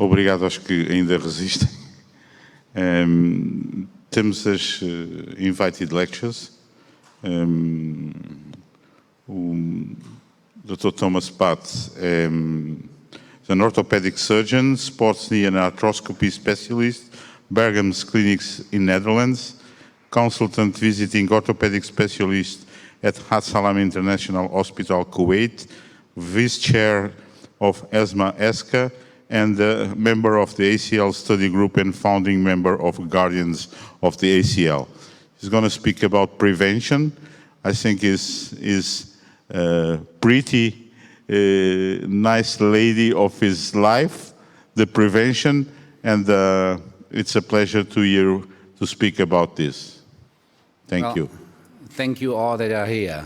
Obrigado aos que ainda resistem. Temos as invited lectures. O Dr. Thomas Pat é an orthopedic surgeon, sports knee and arthroscopy specialist, Bergham's Clinics in Netherlands, consultant visiting orthopedic specialist at Hassalam International Hospital, Kuwait, vice chair of ESMA ESCA, and a member of the ACL study group and founding member of Guardians of the ACL. He's going to speak about prevention. I think is pretty nice lady of his life, the prevention, and it's a pleasure to you to speak about this. Thank you. Thank you all that are here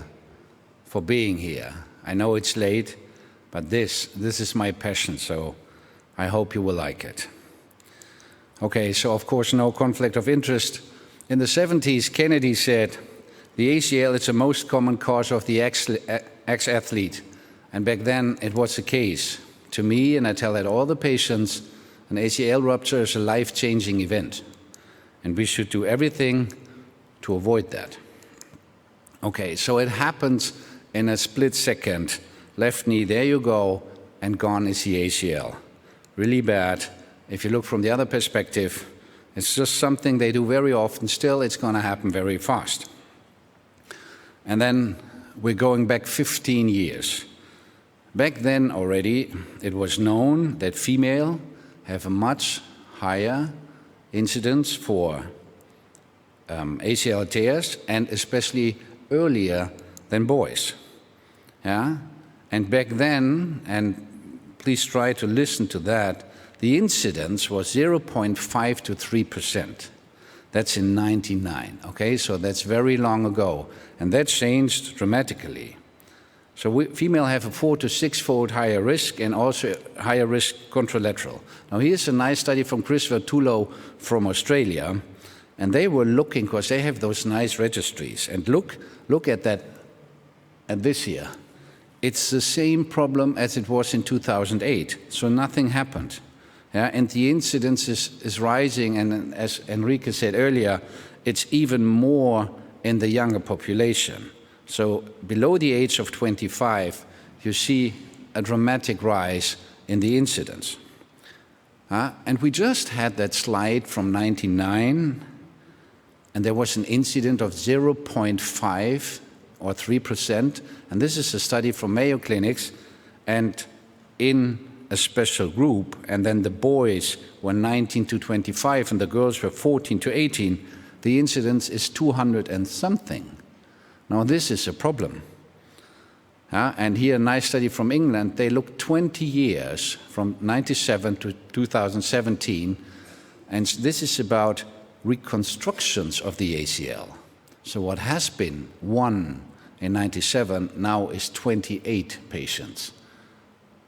for being here. I know it's late, but this is my passion, so I hope you will like it. Okay, so of course no conflict of interest. In the 70s, Kennedy said, the ACL is the most common cause of the ex-athlete. And back then it was the case. To me, and I tell that all the patients, an ACL rupture is a life-changing event. And we should do everything to avoid that. Okay, so it happens in a split second. Left knee, there you go, and gone is the ACL. Really bad. If you look from the other perspective, it's just something they do very often. Still, it's going to happen very fast. And then we're going back 15 years. Back then already, it was known that female have a much higher incidence for ACL tears, and especially earlier than boys. Yeah? And back then, and please try to listen to that, the incidence was 0.5 to 3%. That's in 99, okay? So that's very long ago. And that changed dramatically. So female have a 4 to 6-fold higher risk and also higher risk contralateral. Now here's a nice study from Christopher Tullow from Australia. And they were looking, because they have those nice registries. And look at that, at this here. It's the same problem as it was in 2008. So nothing happened. Yeah, and the incidence is rising, and as Enrique said earlier, it's even more in the younger population. So below the age of 25, you see a dramatic rise in the incidence. And we just had that slide from 1999, and there was an incidence of 0.5 or 3%, and this is a study from Mayo Clinics, and in a special group, and then the boys were 19 to 25 and the girls were 14 to 18, the incidence is 200 and something. Now this is a problem. And here a nice study from England, they looked 20 years from 97 to 2017, and this is about reconstructions of the ACL. So what has been 1 in 97 now is 28 patients.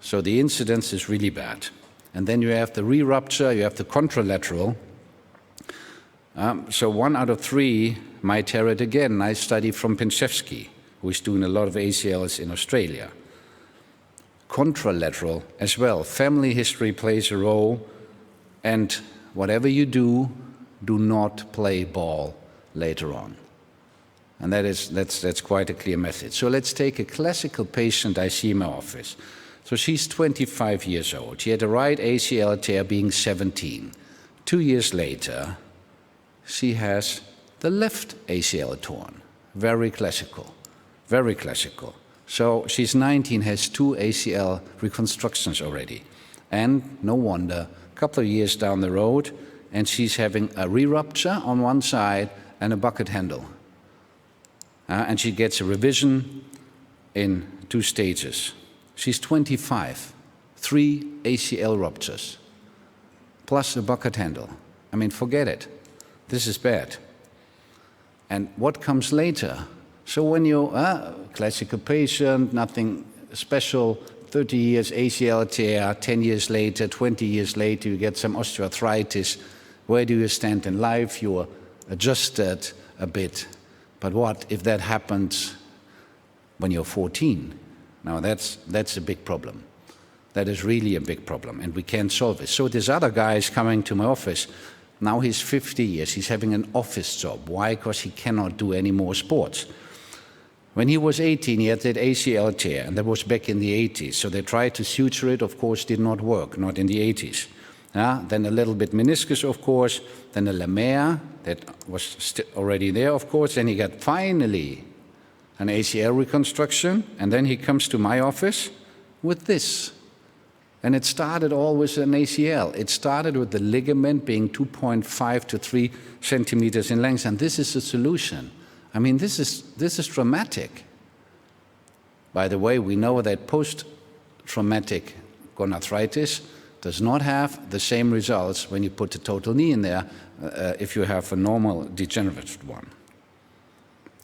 So the incidence is really bad. And then you have the re-rupture, you have the contralateral. So 1 out of 3 might tear it again. Nice study from Pinchevsky, who is doing a lot of ACLs in Australia. Contralateral as well. Family history plays a role. And whatever you do, do not play ball later on. And that's quite a clear message. So let's take a classical patient I see in my office. So she's 25 years old. She had a right ACL tear being 17. 2 years later, she has the left ACL torn. Very classical, very classical. So she's 19, has 2 ACL reconstructions already. And no wonder, a couple of years down the road, and she's having a re-rupture on one side and a bucket handle. And she gets a revision in 2 stages. She's 25, 3 ACL ruptures, plus a bucket handle. I mean, forget it. This is bad. And what comes later? So when you're a classical patient, nothing special, 30 years ACL tear, 10 years later, 20 years later, you get some osteoarthritis. Where do you stand in life? You're adjusted a bit. But what if that happens when you're 14? Now that's a big problem. that is really a big problem, and we can't solve it. So this other guy is coming to my office. Now he's 50 years. He's having an office job. Why? Because he cannot do any more sports. When he was 18, he had that ACL tear, and that was back in the 80s. So they tried to suture it, of course, did not work, not in the 80s. Then a little bit meniscus, of course, then a lamella, that was already there, of course. Then he got finally an ACL reconstruction, and then he comes to my office with this. And it started all with an ACL. It started with the ligament being 2.5 to 3 centimeters in length, and this is the solution. I mean, this is dramatic. By the way, we know that post-traumatic gonarthritis does not have the same results when you put a total knee in there if you have a normal degenerative one.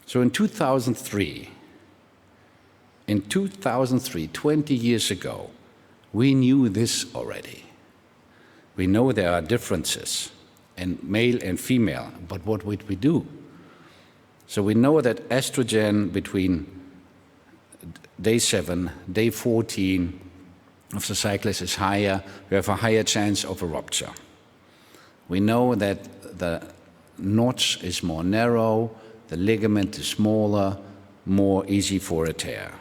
So in 2003, 20 years ago, we knew this already. We know there are differences in male and female, but what would we do? So we know that estrogen between day 7, day 14 of the cyclus is higher. We have a higher chance of a rupture. We know that the notch is more narrow, the ligament is smaller, more easy for a tear.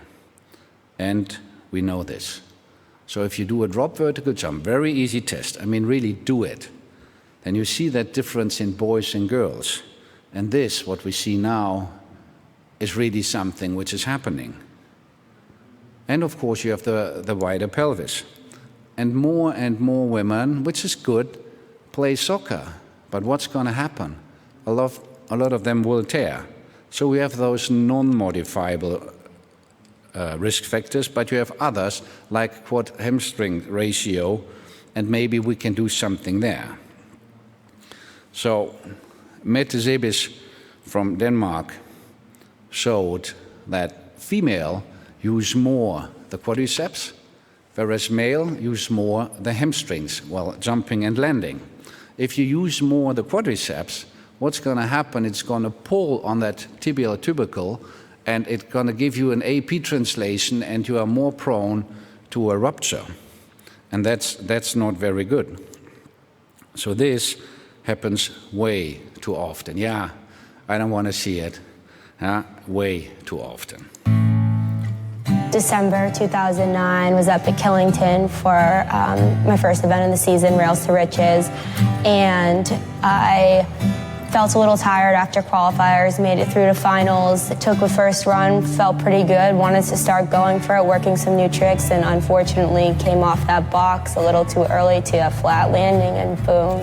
And we know this. So if you do a drop vertical jump, very easy test, I mean really do it, then you see that difference in boys and girls. And this, what we see now, is really something which is happening. And of course you have the wider pelvis. And more women, which is good, play soccer. But what's going to happen? A lot of them will tear. So we have those non-modifiable risk factors, but you have others like quad hamstring ratio, and maybe we can do something there. So Mette Zebis from Denmark showed that female use more the quadriceps, whereas male use more the hamstrings while jumping and landing. If you use more the quadriceps, what's going to happen? It's going to pull on that tibial tubercle, and it's going to give you an AP translation, and you are more prone to a rupture. And that's not very good. So this happens way too often. Yeah, I don't want to see it. Way too often. December 2009, was up at Killington for my first event of the season, Rails to Riches, and I felt a little tired after qualifiers, made it through to finals, took a first run, felt pretty good, wanted to start going for it, working some new tricks, and unfortunately came off that box a little too early to a flat landing, and boom.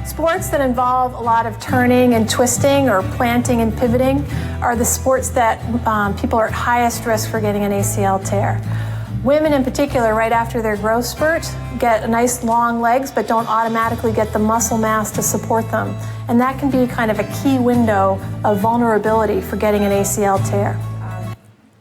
Sports that involve a lot of turning and twisting or planting and pivoting are the sports that people are at highest risk for getting an ACL tear. Women in particular, right after their growth spurt, get nice long legs but don't automatically get the muscle mass to support them. And that can be kind of a key window of vulnerability for getting an ACL tear.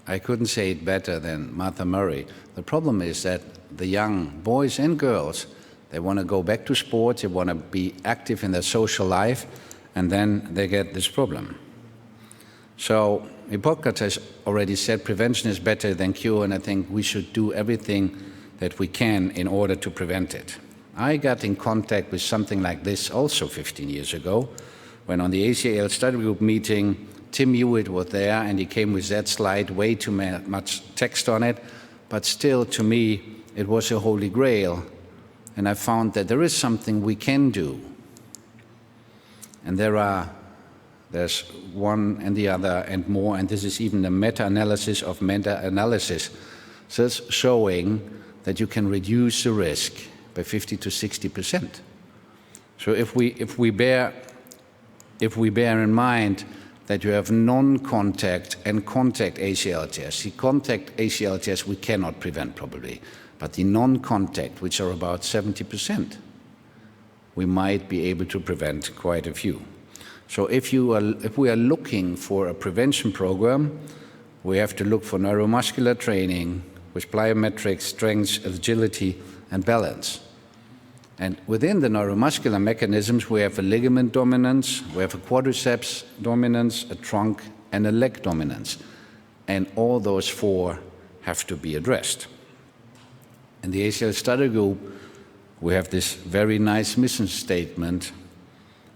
I couldn't say it better than Martha Murray. The problem is that the young boys and girls, they want to go back to sports, they want to be active in their social life, and then they get this problem. So Hippocrates already said prevention is better than cure, and I think we should do everything that we can in order to prevent it. I got in contact with something like this also 15 years ago, when on the ACL study group meeting, Tim Hewitt was there, and he came with that slide, way too much text on it, but still, to me, it was a holy grail. And I found that there is something we can do. And there's one and the other and more, and this is even a meta-analysis of meta-analysis. So it's showing that you can reduce the risk by 50 to 60%. So if we bear in mind that you have non-contact and contact ACL tears, the contact ACL tears we cannot prevent probably, but the non-contact, which are about 70%, we might be able to prevent quite a few. So if we are looking for a prevention program, we have to look for neuromuscular training with plyometrics, strength, agility, and balance. And within the neuromuscular mechanisms, we have a ligament dominance, we have a quadriceps dominance, a trunk, and a leg dominance. And all those four have to be addressed. In the ACL study group, we have this very nice mission statement,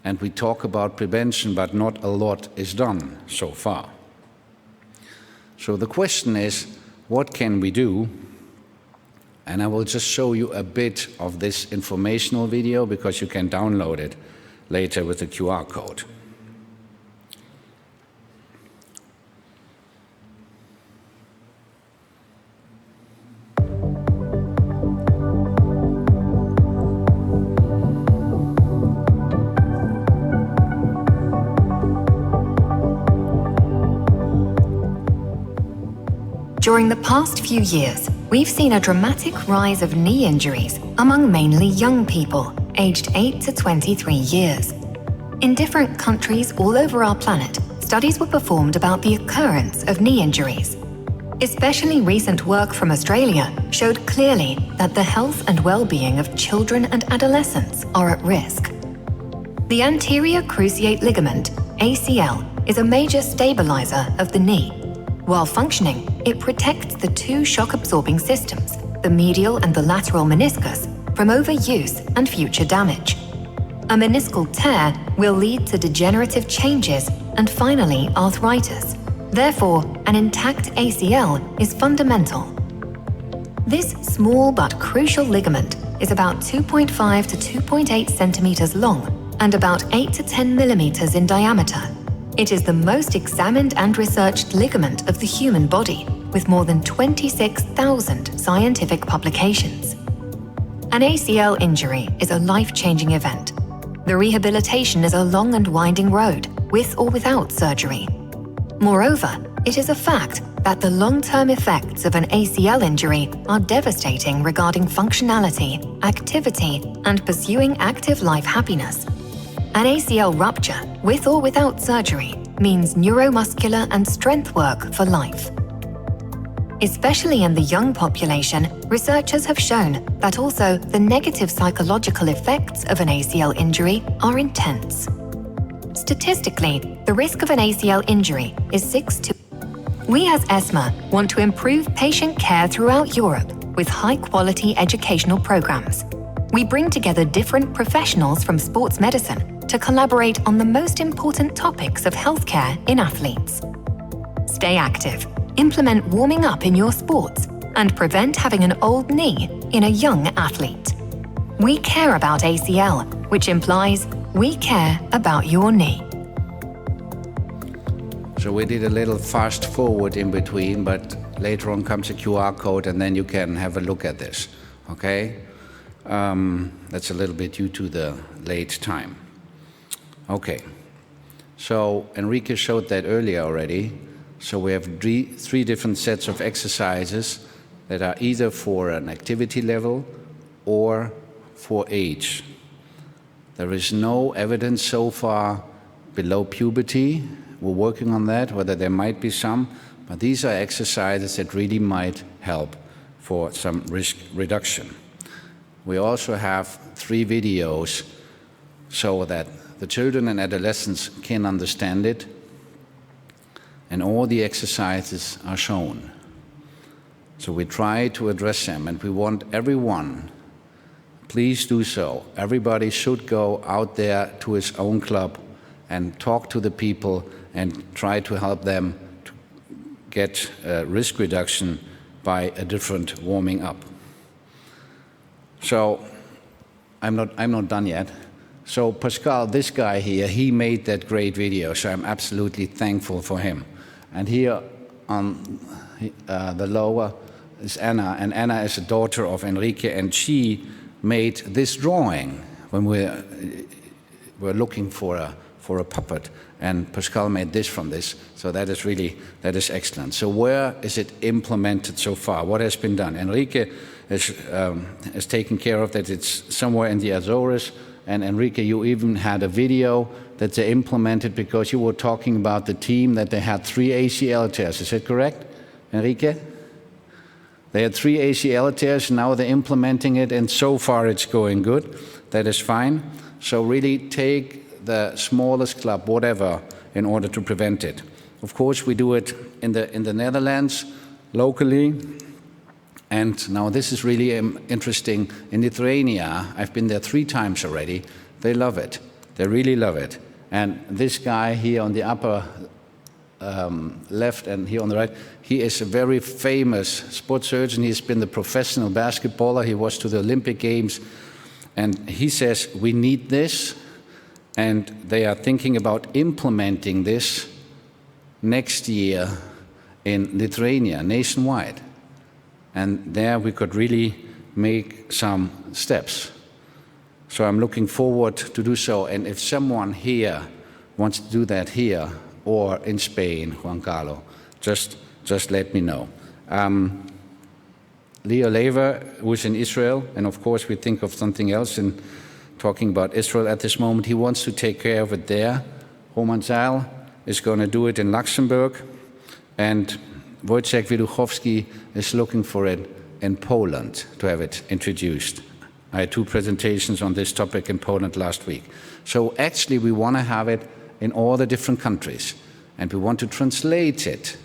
and we talk about prevention, but not a lot is done so far. So the question is, what can we do? And I will just show you a bit of this informational video because you can download it later with the QR code. During the past few years, we've seen a dramatic rise of knee injuries among mainly young people, aged 8 to 23 years. In different countries all over our planet, studies were performed about the occurrence of knee injuries. Especially recent work from Australia showed clearly that the health and well-being of children and adolescents are at risk. The anterior cruciate ligament, ACL, is a major stabilizer of the knee. While functioning, it protects the two shock-absorbing systems, the medial and the lateral meniscus, from overuse and future damage. A meniscal tear will lead to degenerative changes and finally arthritis. Therefore, an intact ACL is fundamental. This small but crucial ligament is about 2.5 to 2.8 centimeters long and about 8 to 10 millimeters in diameter. It is the most examined and researched ligament of the human body, with more than 26,000 scientific publications. An ACL injury is a life-changing event. The rehabilitation is a long and winding road, with or without surgery. Moreover, it is a fact that the long-term effects of an ACL injury are devastating regarding functionality, activity, and pursuing active life happiness. An ACL rupture, with or without surgery, means neuromuscular and strength work for life. Especially in the young population, researchers have shown that also the negative psychological effects of an ACL injury are intense. Statistically, the risk of an ACL injury is 6 to... We as ESMA want to improve patient care throughout Europe with high-quality educational programs. We bring together different professionals from sports medicine to collaborate on the most important topics of healthcare in athletes. Stay active, implement warming up in your sports, and prevent having an old knee in a young athlete. We care about ACL, which implies we care about your knee. So we did a little fast forward in between, but later on comes a QR code and then you can have a look at this, okay? That's a little bit due to the late time. Okay, so Enrique showed that earlier already. So we have three different sets of exercises that are either for an activity level or for age. There is no evidence so far below puberty. We're working on that, whether there might be some, but these are exercises that really might help for some risk reduction. We also have 3 videos so that the children and adolescents can understand it, and all the exercises are shown. So we try to address them, and we want everyone, please do so. Everybody should go out there to his own club and talk to the people and try to help them to get risk reduction by a different warming up. So I'm not done yet. So Pascal, this guy here, he made that great video, so I'm absolutely thankful for him. And here on the lower is Anna, and Anna is a daughter of Enrique, and she made this drawing when we were looking for a puppet, and Pascal made this from this. So that is excellent. So where is it implemented so far? What has been done? Enrique has taken care of that. It's somewhere in the Azores. And Enrique, you even had a video that they implemented because you were talking about the team that they had 3 ACL tears. Is that correct, Enrique? They had 3 ACL tears, now they're implementing it, and so far it's going good. That is fine. So really take the smallest club, whatever, in order to prevent it. Of course, we do it in the Netherlands, locally, And now this is really interesting. In Lithuania, I've been there 3 times already. They love it. They really love it. And this guy here on the upper left and here on the right, he is a very famous sports surgeon. He's been the professional basketballer. He was to the Olympic Games. And he says, we need this. And they are thinking about implementing this next year in Lithuania, nationwide. And there we could really make some steps. So I'm looking forward to do so. And if someone here wants to do that here or in Spain, Juan Carlos, just let me know. Leo Lever, who's in Israel, and of course we think of something else in talking about Israel at this moment. He wants to take care of it there. Roman Zeil is going to do it in Luxembourg. And Wojciech Wiluchowski is looking for it in Poland to have it introduced. I had 2 presentations on this topic in Poland last week. So actually we want to have it in all the different countries. And we want to translate it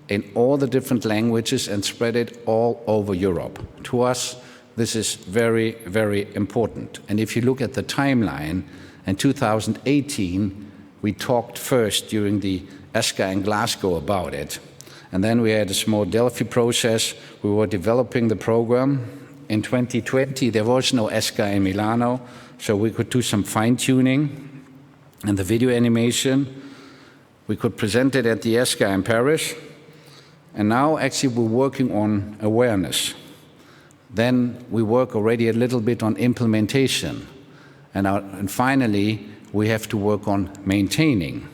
in all the different languages and spread it all over Europe. To us, this is very, very important. And if you look at the timeline, in 2018, we talked first during the ESCA in Glasgow about it. And then we had a small Delphi process. We were developing the program. In 2020, there was no ESCA in Milano, so we could do some fine-tuning. And the video animation, we could present it at the ESCA in Paris. And now actually we're working on awareness. Then we work already a little bit on implementation. And finally, we have to work on maintaining.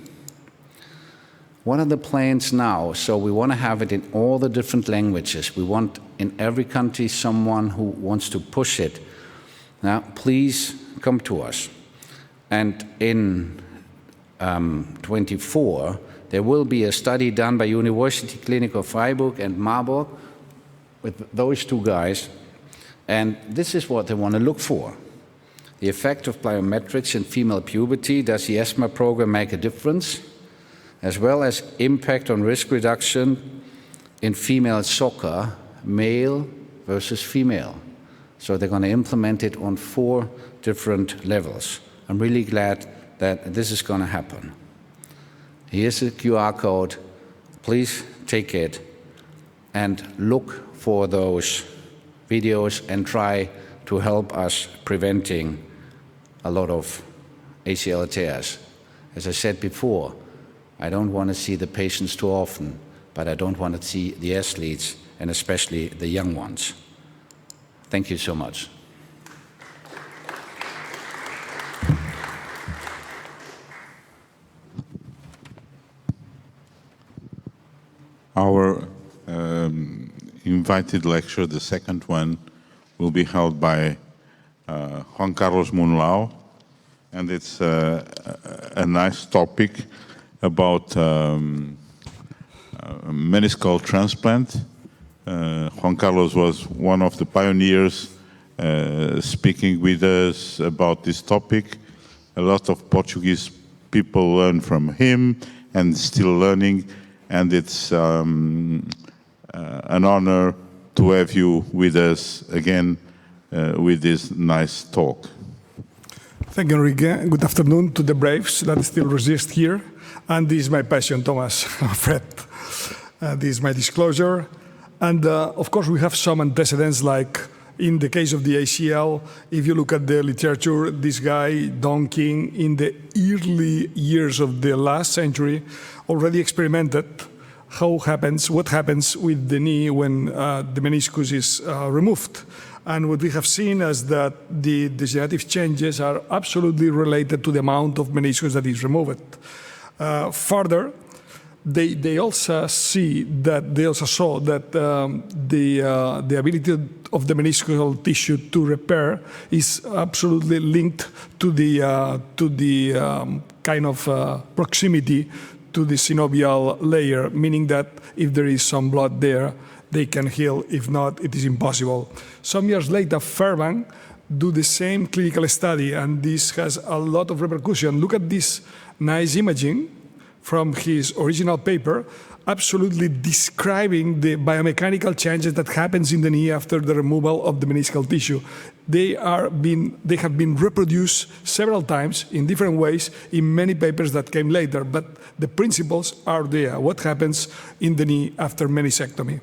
What are the plans now? So we want to have it in all the different languages. We want in every country someone who wants to push it. Now, please come to us. And in 24, there will be a study done by University Clinic of Freiburg and Marburg with those 2 guys. And this is what they want to look for. The effect of biometrics in female puberty. Does the ESMA program make a difference? As well as impact on risk reduction in female soccer, male versus female. So they're going to implement it on 4 different levels. I'm really glad that this is going to happen. Here's a QR code. Please take it and look for those videos and try to help us preventing a lot of ACL tears. As I said before, I don't want to see the patients too often, but I don't want to see the athletes, and especially the young ones. Thank you so much. Our invited lecture, the second one, will be held by Juan Carlos Munlao, and it's a nice topic about meniscal transplant. Juan Carlos was one of the pioneers speaking with us about this topic. A lot of Portuguese people learn from him and still learning, and it's an honor to have you with us again with this nice talk. Thank you, Enrique. Good afternoon to the braves that still resist here. And this is my passion, Thomas, Fred. This is my disclosure. And of course, we have some antecedents, like in the case of the ACL, if you look at the literature, this guy, Don King, in the early years of the last century, already experimented what happens with the knee when the meniscus is removed. And what we have seen is that the degenerative changes are absolutely related to the amount of meniscus that is removed. Further, they also saw that the ability of the meniscal tissue to repair is absolutely linked to the kind of proximity to the synovial layer, meaning that if there is some blood there, they can heal. If not, it is impossible. Some years later, Fairbank do the same clinical study, and this has a lot of repercussion. Look at this nice imaging from his original paper, absolutely describing the biomechanical changes that happens in the knee after the removal of the meniscal tissue. They have been reproduced several times in different ways in many papers that came later, but the principles are there, what happens in the knee after meniscectomy.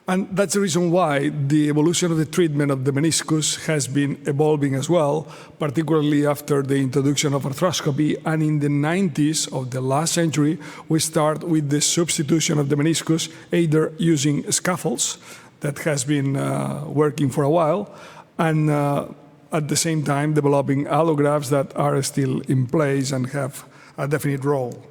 And that's the reason why the evolution of the treatment of the meniscus has been evolving as well, particularly after the introduction of arthroscopy. And in the 90s of the last century, we start with the substitution of the meniscus, either using scaffolds, that has been working for a while, and at the same time developing allografts that are still in place and have a definite role.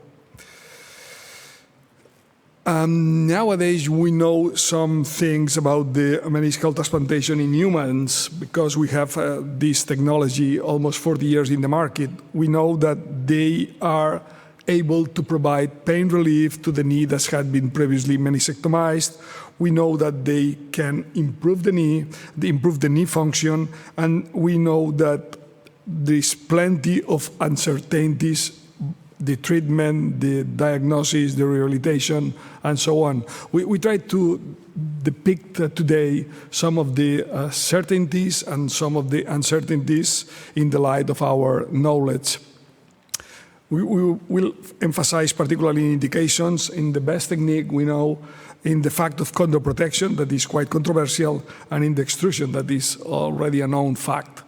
Nowadays, we know some things about the meniscal transplantation in humans because we have this technology almost 40 years in the market. We know that they are able to provide pain relief to the knee that had been previously meniscectomized. We know that they can improve the knee, they improve the knee function, and we know that there's plenty of uncertainties, the treatment, the diagnosis, the rehabilitation, and so on. We try to depict today some of the certainties and some of the uncertainties in the light of our knowledge. We will emphasize particularly in indications, in the best technique we know, in the fact of chondroprotection, that is quite controversial, and in the extrusion, that is already a known fact.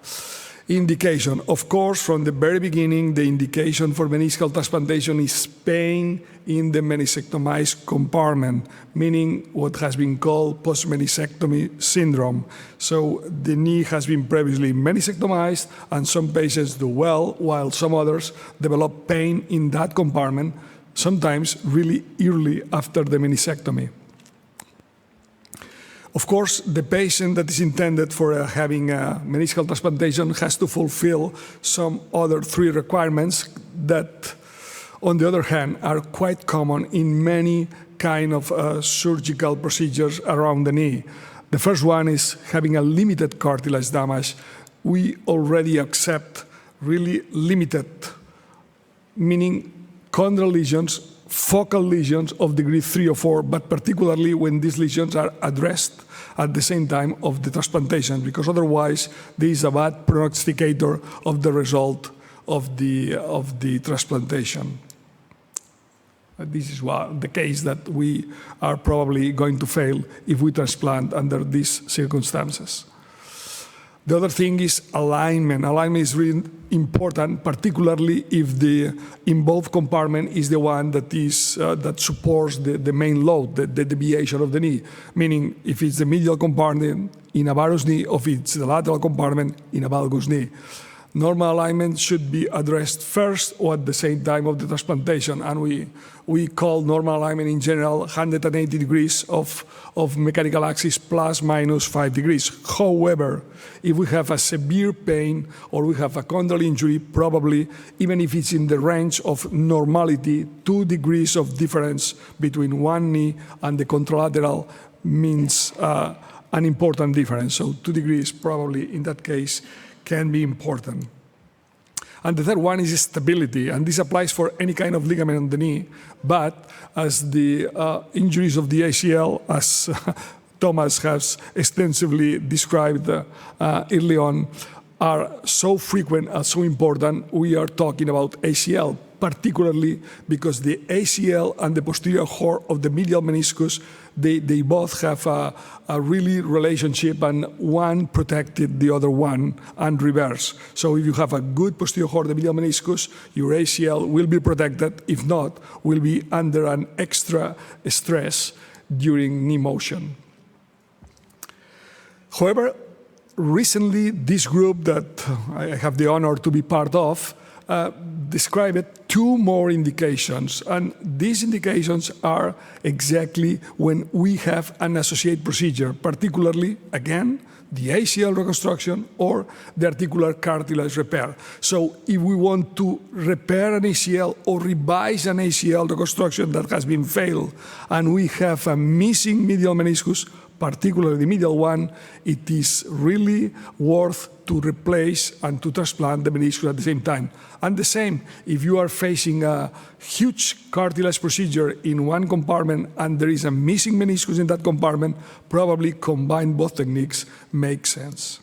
Indication, of course, from the very beginning, the indication for meniscal transplantation is pain in the meniscectomized compartment, meaning what has been called post-meniscectomy syndrome. So the knee has been previously meniscectomized, and some patients do well, while some others develop pain in that compartment, sometimes really early after the meniscectomy. Of course, the patient that is intended for having a meniscal transplantation has to fulfill some other 3 requirements that, on the other hand, are quite common in many kind of surgical procedures around the knee. The first one is having a limited cartilage damage. We already accept really limited, meaning chondral lesions, focal lesions of degree 3 or 4, but particularly when these lesions are addressed at the same time of the transplantation, because otherwise there is a bad prognosticator of the result of the transplantation. This is the case that we are probably going to fail if we transplant under these circumstances. The other thing is alignment. Alignment is really important, particularly if the involved compartment is the one that supports the main load, the deviation of the knee. Meaning, if it's the medial compartment in a varus knee, or if it's the lateral compartment in a valgus knee. Normal alignment should be addressed first or at the same time of the transplantation, and we call normal alignment in general 180 degrees of mechanical axis plus minus 5 degrees. However, if we have a severe pain or we have a chondral injury, probably, even if it's in the range of normality, 2 degrees of difference between one knee and the contralateral means an important difference. So 2 degrees probably in that case can be important. And the third one is stability, and this applies for any kind of ligament on the knee, but as the injuries of the ACL, as Thomas has extensively described early on, are so frequent and so important, we are talking about ACL, particularly because the ACL and the posterior horn of the medial meniscus, they both have a really relationship, and one protected the other one and reverse. So if you have a good posterior horn of the medial meniscus, your ACL will be protected. If not, will be under an extra stress during knee motion. However, recently, this group that I have the honor to be part of described 2 more indications, and these indications are exactly when we have an associated procedure, particularly, again, the ACL reconstruction or the articular cartilage repair. So if we want to repair an ACL or revise an ACL reconstruction that has been failed, and we have a missing medial meniscus, particularly the medial one, it is really worth to replace and to transplant the meniscus at the same time. And the same, if you are facing a huge cartilage procedure in one compartment and there is a missing meniscus in that compartment, probably combine both techniques makes sense.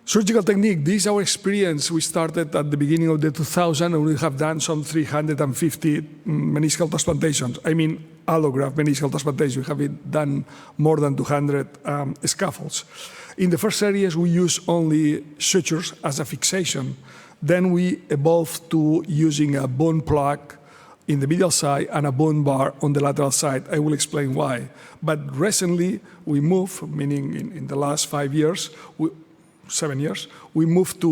Surgical technique, this is our experience. We started at the beginning of the 2000s and we have done some 350 meniscal transplantations. I mean, allograft meniscal transplantations. We have done more than 200 scaffolds. In the first series, we use only sutures as a fixation. Then we evolved to using a bone plug in the medial side and a bone bar on the lateral side. I will explain why. But recently, we moved, meaning in the last 5 years, 7 years, we moved to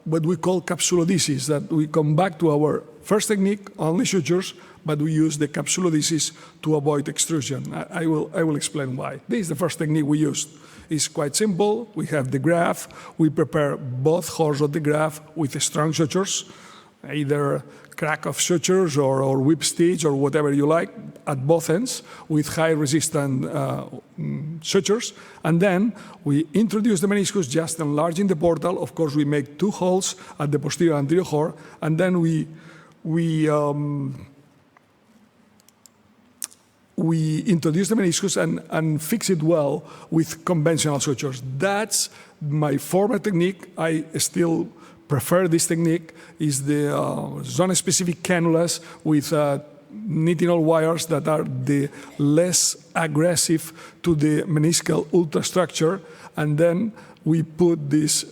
what we call capsulodesis, that we come back to our first technique, only sutures, but we use the capsulodesis to avoid extrusion. I will explain why. This is the first technique we used. It's quite simple. We have the graft. We prepare both halves of the graft with strong sutures, either crack of sutures or whip stitch or whatever you like at both ends with high resistant sutures. And then we introduce the meniscus, just enlarging the portal. Of course, we make 2 holes at the posterior and anterior horn, and then we introduce the meniscus and fix it well with conventional sutures. That's my former technique. I still prefer this technique. Is the zone-specific cannulas with nitinol wires that are the less aggressive to the meniscal ultrastructure, and then we put these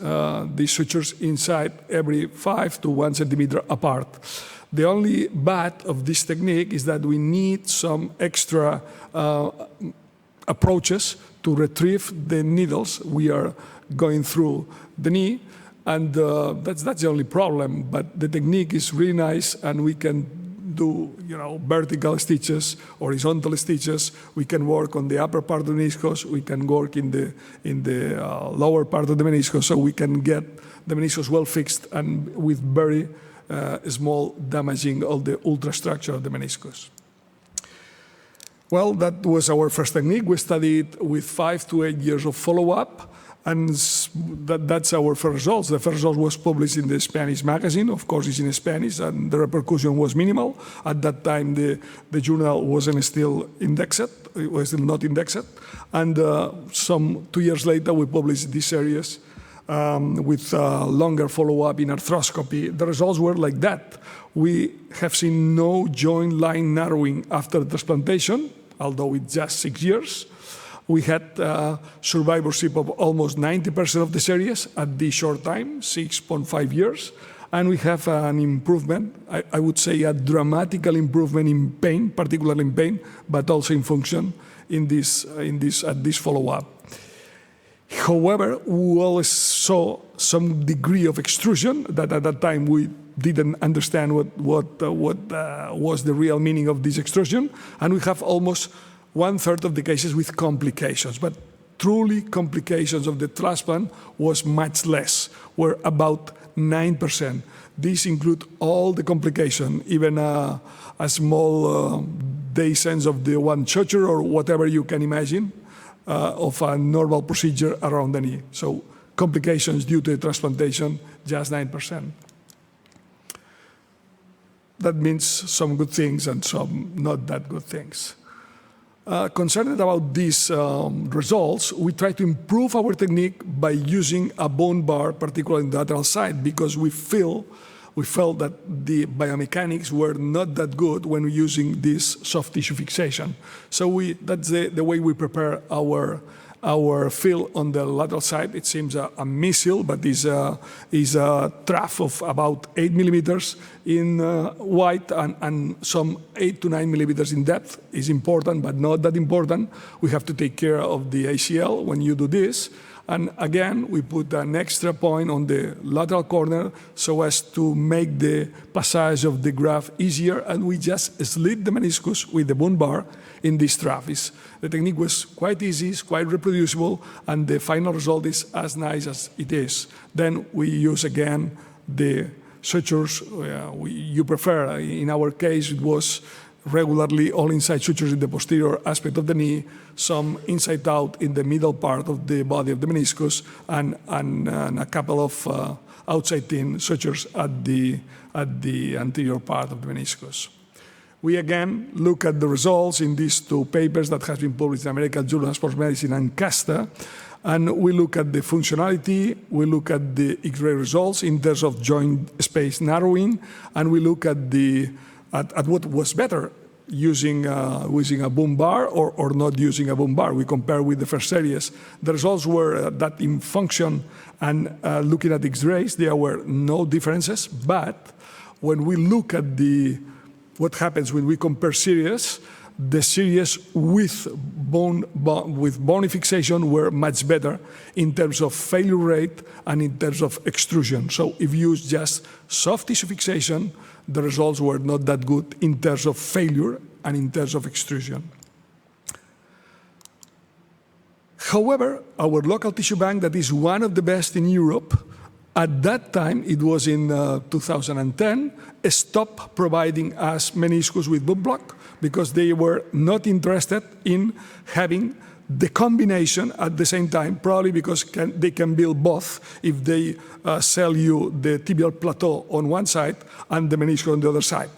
sutures inside every 5 to 1 centimeter apart. The only bad of this technique is that we need some extra approaches to retrieve the needles we are going through the knee, and that's the only problem. But the technique is really nice, and we can do vertical stitches, horizontal stitches. We can work on the upper part of the meniscus. We can work in the lower part of the meniscus, so we can get the meniscus well fixed and with very small damaging of the ultrastructure of the meniscus. Well, that was our first technique. We studied with 5 to 8 years of follow-up, and that's our first results. The first result was published in the Spanish magazine. Of course, it's in Spanish, and the repercussion was minimal. At that time, the journal wasn't still indexed. It was still not indexed. And some 2 years later, we published this series with longer follow-up in arthroscopy. The results were like that. We have seen no joint line narrowing after transplantation, although it's just 6 years. We had survivorship of almost 90% of the series at this short time, 6.5 years. And we have an improvement, I would say a dramatical improvement in pain, particularly in pain, but also in function at this follow-up. However, we always saw some degree of extrusion that at that time we didn't understand what was the real meaning of this extrusion. And we have almost 1/3 of the cases with complications. But truly complications of the transplant was much less, were about 9%. These include all the complications, even a small descent of the one suture or whatever you can imagine of a normal procedure around the knee. So complications due to the transplantation, just 9%. That means some good things and some not that good things. Concerned about these results, we try to improve our technique by using a bone bar, particularly in the lateral side, because we felt that the biomechanics were not that good when we're using this soft tissue fixation. So that's the way we prepare our fill on the lateral side. It seems a missile, but is a trough of about 8 millimeters in wide and some 8 to 9 millimeters in depth. Is important, but not that important. We have to take care of the ACL when you do this. And again, we put an extra point on the lateral corner so as to make the passage of the graft easier, and we just slid the meniscus with the bone bar in this trough. The technique was quite easy, it's quite reproducible, and the final result is as nice as it is. Then we use again the sutures you prefer. In our case, it was regularly all inside sutures in the posterior aspect of the knee, some inside out in the middle part of the body of the meniscus, and a couple of outside-in sutures at the anterior part of the meniscus. We again look at the results in these two papers that has been published in American Journal of Sports Medicine and CASTA, and we look at the functionality, we look at the X-ray results in terms of joint space narrowing, and we look at what was better, using a boom bar or not using a boom bar. We compare with the first series. The results were that in function and looking at X-rays, there were no differences, but when we look at what happens when we compare series, the series with bony fixation were much better in terms of failure rate and in terms of extrusion. So if you use just soft tissue fixation, the results were not that good in terms of failure and in terms of extrusion. However, our local tissue bank, that is one of the best in Europe, at that time, it was in 2010, stopped providing us meniscus with boom block because they were not interested in having the combination at the same time, probably because they can build both if they sell you the tibial plateau on one side and the meniscus on the other side.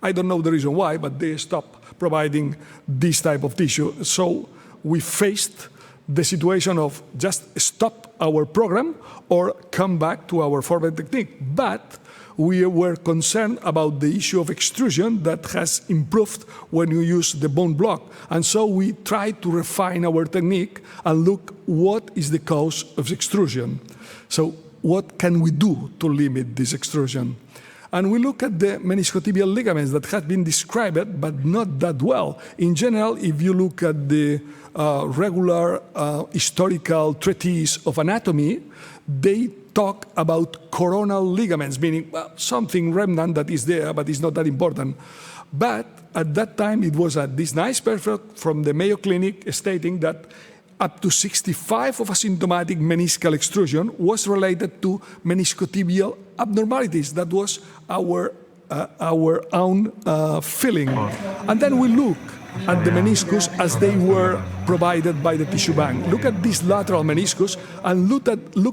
I don't know the reason why, but they stopped providing this type of tissue. So we faced the situation of just stop our program or come back to our former technique. But we were concerned about the issue of extrusion that has improved when you use the bone block. And so we tried to refine our technique and look what is the cause of extrusion. So what can we do to limit this extrusion? And we look at the meniscotibial ligaments that have been described, but not that well. In general, if you look at the regular historical treatise of anatomy, they talk about coronal ligaments, meaning something remnant that is there, but it's not that important. But at that time, it was this nice paper from the Mayo Clinic stating that up to 65 of asymptomatic meniscal extrusion was related to meniscotibial abnormalities. That was our own feeling. And then we look at the meniscus as they were provided by the tissue bank. Look at this lateral meniscus and look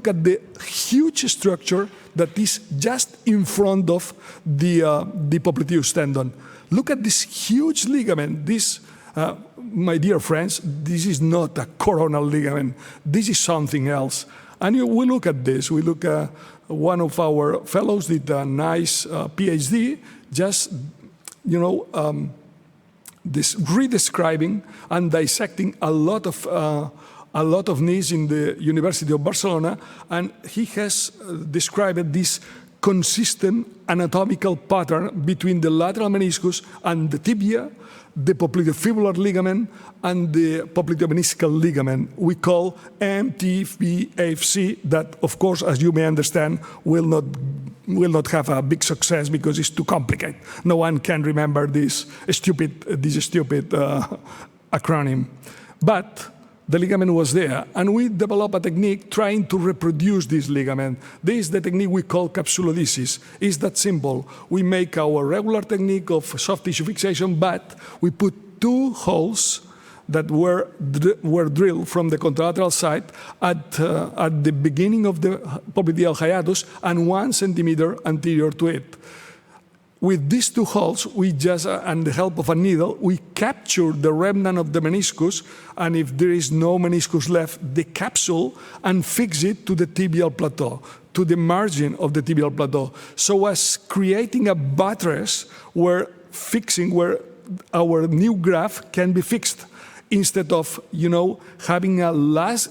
at the huge structure that is just in front of the popliteus tendon. Look at this huge ligament. This, my dear friends, this is not a coronal ligament. This is something else. And we look at this. We look at one of our fellows did a nice PhD, just, this redescribing and dissecting a lot of knees in the University of Barcelona, and he has described this consistent anatomical pattern between the lateral meniscus and the tibia, the popliteofibular ligament, and the popliteomeniscal ligament. We call MTBFC, that, of course, as you may understand, will not have a big success because it's too complicated. No one can remember this stupid acronym. But the ligament was there, and we developed a technique trying to reproduce this ligament. This is the technique we call capsulodesis. It's that simple. We make our regular technique of soft tissue fixation, but we put two holes that were drilled from the contralateral side at the beginning of the popliteal hiatus and 1 centimeter anterior to it. With these two holes, we just, and the help of a needle, we capture the remnant of the meniscus, and if there is no meniscus left, the capsule, and fix it to the tibial plateau, to the margin of the tibial plateau, so as creating a buttress where our new graft can be fixed, instead of, having a lax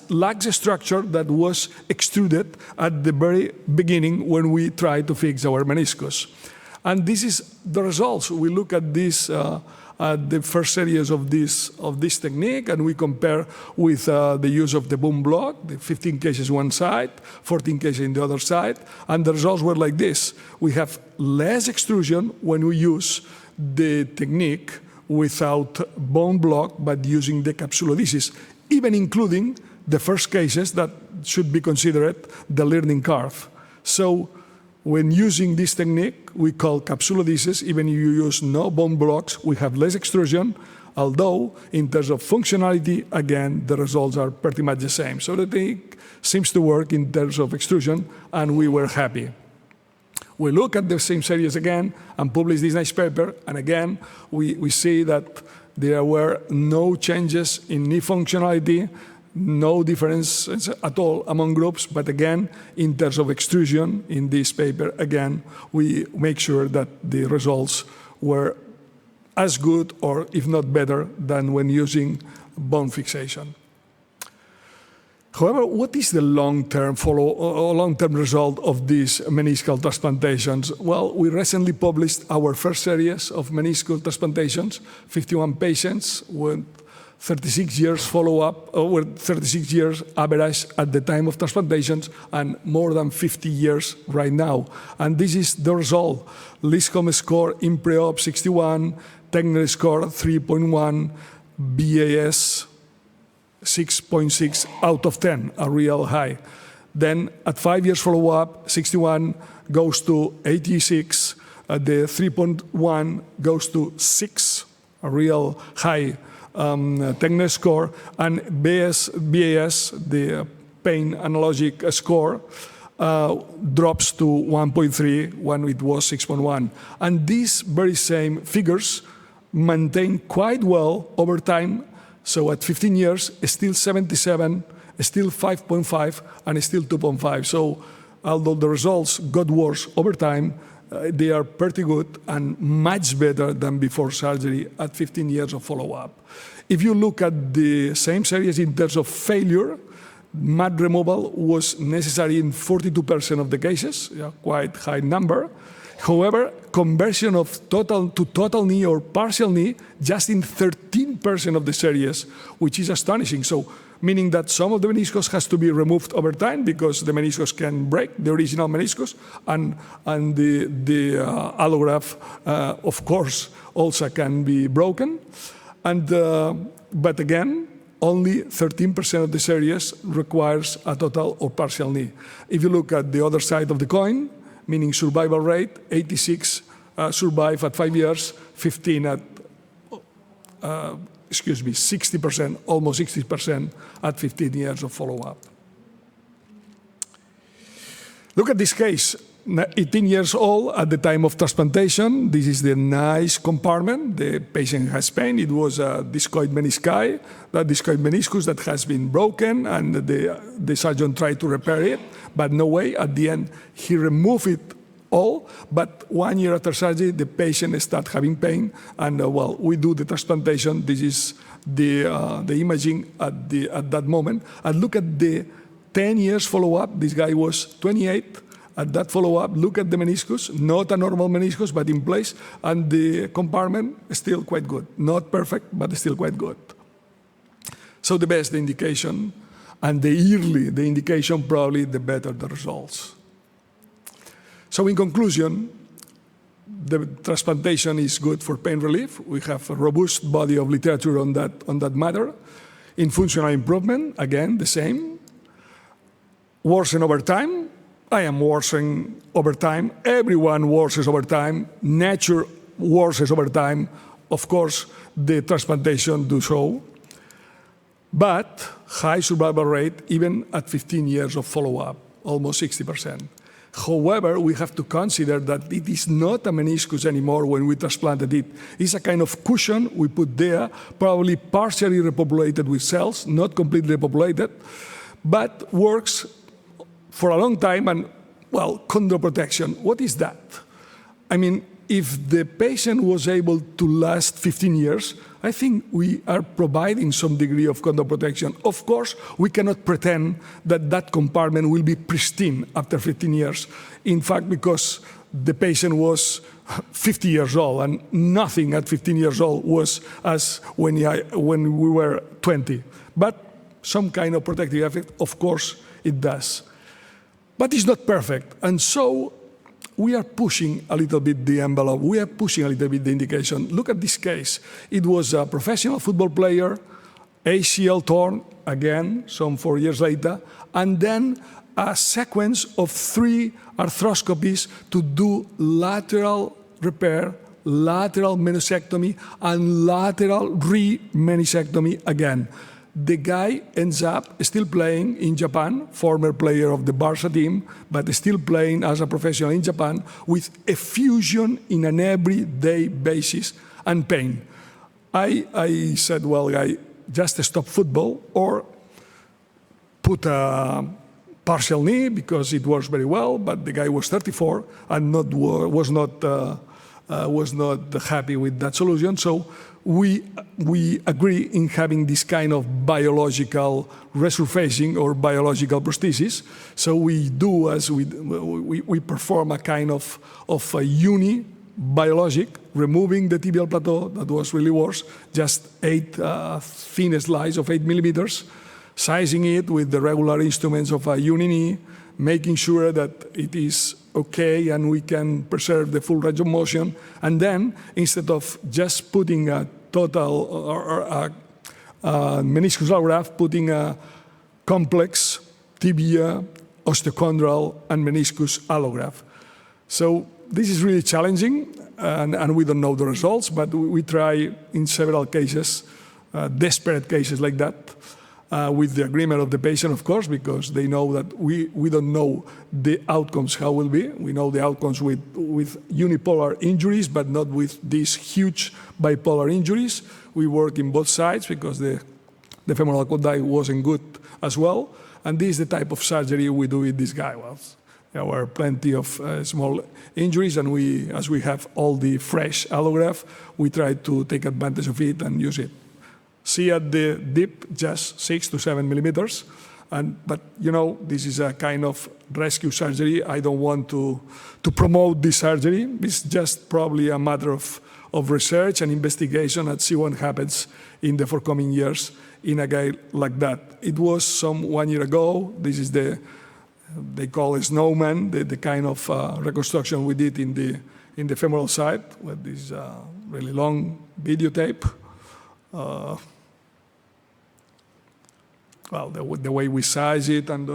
structure that was extruded at the very beginning when we tried to fix our meniscus. And this is the results. We look at this, the first series of this technique, and we compare with the use of the boom block, the 15 cases one side, 14 cases in the other side, and the results were like this. We have less extrusion when we use the technique without bone block, but using the capsulodesis, even including the first cases that should be considered the learning curve. So when using this technique, we call capsulodesis, even if you use no bone blocks, we have less extrusion, Although, in terms of functionality, again, the results are pretty much the same. So the thing seems to work in terms of extrusion, and we were happy. We look at the same series again and publish this nice paper, and again, we see that there were no changes in knee functionality, no difference at all among groups, but again, in terms of extrusion in this paper, again, we make sure that the results were as good or if not better than when using bone fixation. However, what is the long-term result of these meniscal transplantations? Well, we recently published our first series of meniscal transplantations, 51 patients with 36 years follow-up, with 36 years average at the time of transplantations, and more than 50 years right now. And this is the result. Liscombe score in pre-op 61, Techner score 3.1, BAS 6.6 out of 10, a real high. Then at 5 years follow-up, 61 goes to 86, the 3.1 goes to 6, a real high Techner score, and BAS, the pain analogic score, drops to 1.3 when it was 6.1. And these very same figures maintain quite well over time. So at 15 years, still 77, still 5.5, and still 2.5. So although the results got worse over time, they are pretty good and much better than before surgery at 15 years of follow-up. If you look at the same series in terms of failure, mat removal was necessary in 42% of the cases, quite high number. However, conversion of total knee or partial knee just in 13% of the series, which is astonishing. So, meaning that some of the meniscus has to be removed over time because the meniscus can break, the original meniscus, and the allograft, of course, also can be broken. And but again, only 13% of the series requires a total or partial knee. If you look at the other side of the coin, meaning survival rate, 86 survive at 5 years, 15 at, 60%, almost 60% at 15 years of follow-up. Look at this case, 18 years old at the time of transplantation. This is the nice compartment. The patient has pain. It was a discoid menisci, that discoid meniscus that has been broken, and the surgeon tried to repair it, but no way. At the end, he removed it all, but 1 year after surgery, the patient started having pain, and well, we do the transplantation. This is the imaging at that moment. And look at the 10 years follow-up. This guy was 28. At that follow-up, look at the meniscus, not a normal meniscus, but in place, and the compartment is still quite good. Not perfect, but still quite good. So the best the indication, and the early the indication, probably the better the results. So in conclusion, the transplantation is good for pain relief. We have a robust body of literature on that matter. In functional improvement, again, the same. Worsen over time. I am worsening over time. Everyone worsens over time. Nature worsens over time. Of course, the transplantation do so. But high survival rate, even at 15 years of follow-up, almost 60%. However, we have to consider that it is not a meniscus anymore when we transplanted it. It's a kind of cushion we put there, probably partially repopulated with cells, not completely repopulated, but works for a long time. And, well, chondroprotection, what is that? I mean, if the patient was able to last 15 years, I think we are providing some degree of chondroprotection. Of course, we cannot pretend that that compartment will be pristine after 15 years. In fact, because the patient was 50 years old, and nothing at 15 years old was as when we were 20. But some kind of protective effect, of course, it does. But it's not perfect. And so we are pushing a little bit the envelope. We are pushing a little bit the indication. Look at this case. It was a professional football player, ACL torn, again, some 4 years later, and then a sequence of 3 arthroscopies to do lateral repair lateral meniscectomy, and lateral re-meniscectomy again. The guy ends up still playing in Japan, former player of the Barca team, but still playing as a professional in Japan with effusion in an everyday basis and pain. I said, well, guy, just stop football or put a partial knee because it works very well, but the guy was 34 and was not happy with that solution. So we agree in having this kind of biological resurfacing or biological prosthesis. So we do as we perform a kind of a uni biologic, removing the tibial plateau that was really worse, just 8 thin slice of 8 millimeters, sizing it with the regular instruments of a uni knee, making sure that it is okay and we can preserve the full range of motion. And then, instead of just putting a total or a meniscus allograft, putting a complex tibia, osteochondral, and meniscus allograft. So this is really challenging, and we don't know the results, but we try in several cases, desperate cases like that, with the agreement of the patient, of course, because they know that we don't know the outcomes, how will be. We know the outcomes with unipolar injuries, but not with these huge bipolar injuries. We work in both sides because the femoral condyle wasn't good as well. And this is the type of surgery we do with this guy. Well, there were plenty of small injuries, and as we have all the fresh allograft, we try to take advantage of it and use it. See at the dip, just 6 to 7 millimeters. But you know, this is a kind of rescue surgery. I don't want to promote this surgery. It's just probably a matter of research and investigation and see what happens in the forthcoming years in a guy like that. It was 1 year ago. This is they call it snowman, the kind of reconstruction we did in the femoral side with this really long videotape. Well, the way we size it, and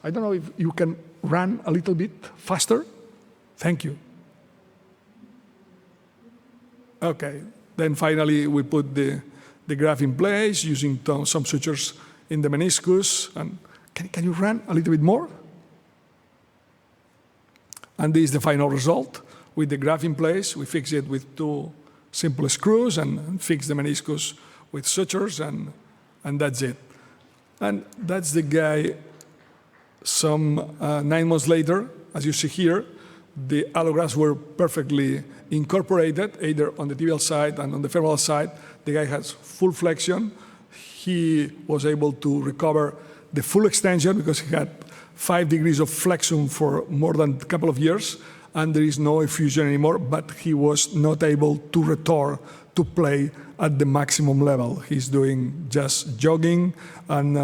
I don't know if you can run a little bit faster. Thank you. Okay, then finally we put the graft in place using some sutures in the meniscus. And can you run a little bit more? And this is the final result. With the graft in place, we fix it with 2 simple screws and fix the meniscus with sutures, and that's it. And that's the guy 9 months later. As you see here, the allografts were perfectly incorporated, either on the tibial side and on the femoral side. The guy has full flexion. He was able to recover the full extension because he had 5 degrees of flexion for more than a couple of years, and there is no effusion anymore, but he was not able to return to play at the maximum level. He's doing just jogging and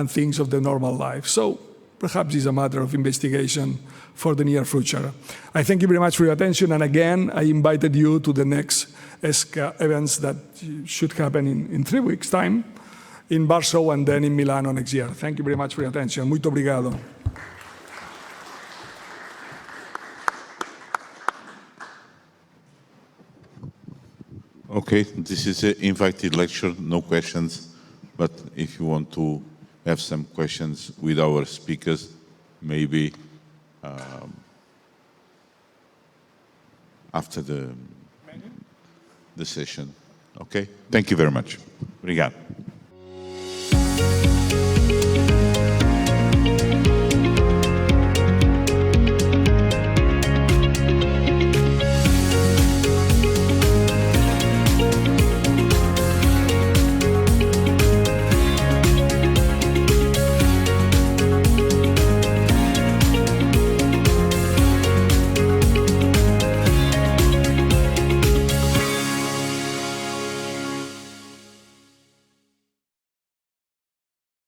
things of the normal life. So perhaps it's a matter of investigation for the near future. I thank you very much for your attention, and again, I invited you to the next ESCA events that should happen in 3 weeks' time in Warsaw and then in Milano next year. Thank you very much for your attention. Muito obrigado. Okay, this is an invited lecture, no questions, but if you want to have some questions with our speakers, maybe after the session. Okay? Thank you very much. Obrigado.